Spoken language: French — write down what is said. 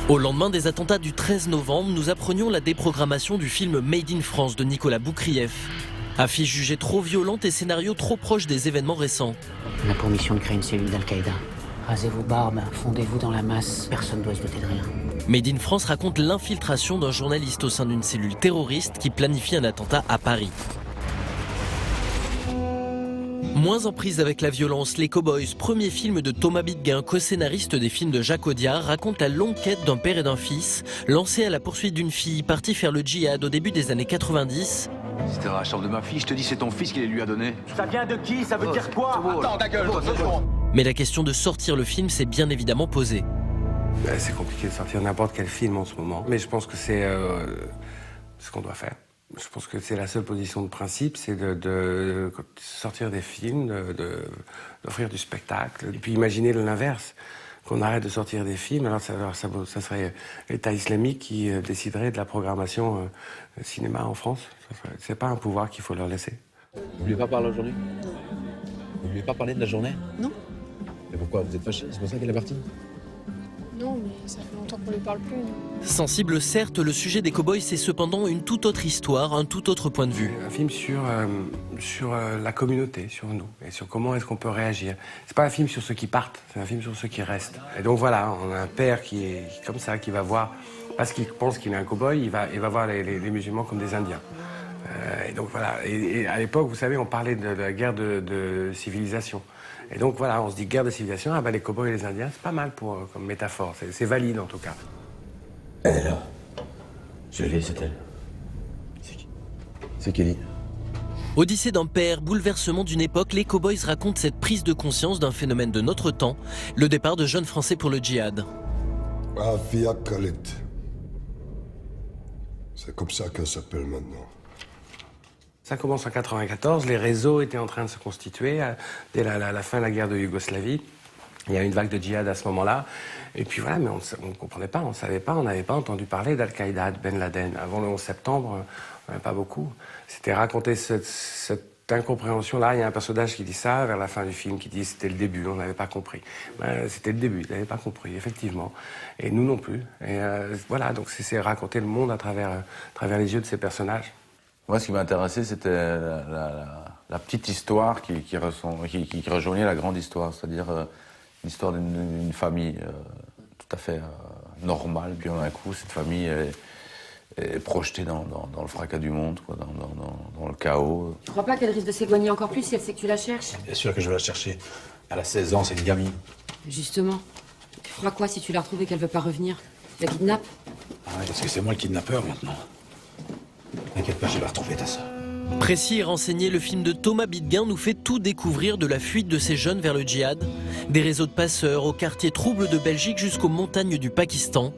Au lendemain des attentats du 13 novembre, nous apprenions la déprogrammation du film Made in France de Nicolas Boukrieff. Affiche jugée trop violente et scénario trop proche des événements récents. On a pour mission de créer une cellule d'Al-Qaïda. Rasez vos barbes, fondez-vous dans la masse, personne ne doit se douter de rien. Made in France raconte l'infiltration d'un journaliste au sein d'une cellule terroriste qui planifie un attentat à Paris. Moins en prise avec la violence, Les Cowboys, premier film de Thomas Bidguin, co-scénariste des films de Jacques Audiard, raconte la longue quête d'un père et d'un fils, lancés à la poursuite d'une fille partie faire le djihad au début des années 90. C'était dans la chambre de ma fille, je te dis c'est ton fils qui les lui a donnés. Ça vient de qui? Ça veut dire quoi? Attends, ta gueule, c'est bon. Mais la question de sortir le film s'est bien évidemment posée. C'est compliqué de sortir n'importe quel film en ce moment, mais je pense que c'est ce qu'on doit faire. Je pense que c'est la seule position de principe, c'est de sortir des films, d'offrir du spectacle. Et puis imaginer l'inverse, qu'on arrête de sortir des films, alors ça serait l'État islamique qui déciderait de la programmation cinéma en France. C'est pas un pouvoir qu'il faut leur laisser. Vous vouliez pas parler aujourd'hui? Vous vouliez pas parler de la journée? Non. Mais pourquoi? Vous êtes fâché? C'est pour ça qu'elle est partie? Non, mais ça fait longtemps qu'on ne lui parle plus. Sensible certes, le sujet des Cowboys c'est cependant une toute autre histoire, un tout autre point de vue. Un film sur la communauté, sur nous, et sur comment est-ce qu'on peut réagir. C'est pas un film sur ceux qui partent, c'est un film sur ceux qui restent. Et donc voilà, on a un père qui est comme ça, qui va voir, parce qu'il pense qu'il est un cow-boy, il va voir les musulmans comme des Indiens. Et donc voilà, et à l'époque, vous savez, on parlait de la guerre de civilisation. Et donc voilà, on se dit guerre de civilisation, ah ben les cow-boys et les Indiens, c'est pas mal comme métaphore, c'est valide en tout cas. Elle est là. Je l'ai, c'est elle. C'est qui? C'est Kelly. Odyssée d'un père, bouleversement d'une époque, les Cowboys racontent cette prise de conscience d'un phénomène de notre temps, le départ de jeunes Français pour le djihad. Afia Khalid. C'est comme ça qu'elle s'appelle maintenant. Ça commence en 1994, les réseaux étaient en train de se constituer dès la fin de la guerre de Yougoslavie. Il y a eu une vague de djihad à ce moment-là. Et puis voilà, mais on ne comprenait pas, on ne savait pas, on n'avait pas entendu parler d'Al-Qaïda, de Ben Laden. Avant le 11 septembre, on n'avait pas beaucoup. C'était raconter cette incompréhension-là. Il y a un personnage qui dit ça vers la fin du film, qui dit c'était le début, on n'avait pas compris. C'était le début, il n'avait pas compris, effectivement. Et nous non plus. Et voilà, donc c'est raconter le monde à travers les yeux de ces personnages. Moi, ce qui m'a intéressé, c'était la petite histoire qui rejoignait la grande histoire, c'est-à-dire l'histoire d'une famille tout à fait normale. Puis d'un coup, cette famille est projetée dans le fracas du monde, quoi, dans le chaos. Tu crois pas qu'elle risque de s'éloigner encore plus si elle sait que tu la cherches? Bien sûr que je vais la chercher. Elle a 16 ans, c'est une gamine. Justement. Tu feras quoi si tu la retrouves et qu'elle veut pas revenir? La kidnappe? Ah ouais, parce que c'est moi le kidnappeur maintenant. T'inquiète pas, je vais la retrouver, ta sœur. Précis et renseigné, le film de Thomas Bidguin nous fait tout découvrir de la fuite de ces jeunes vers le djihad, des réseaux de passeurs aux quartiers troubles de Belgique jusqu'aux montagnes du Pakistan.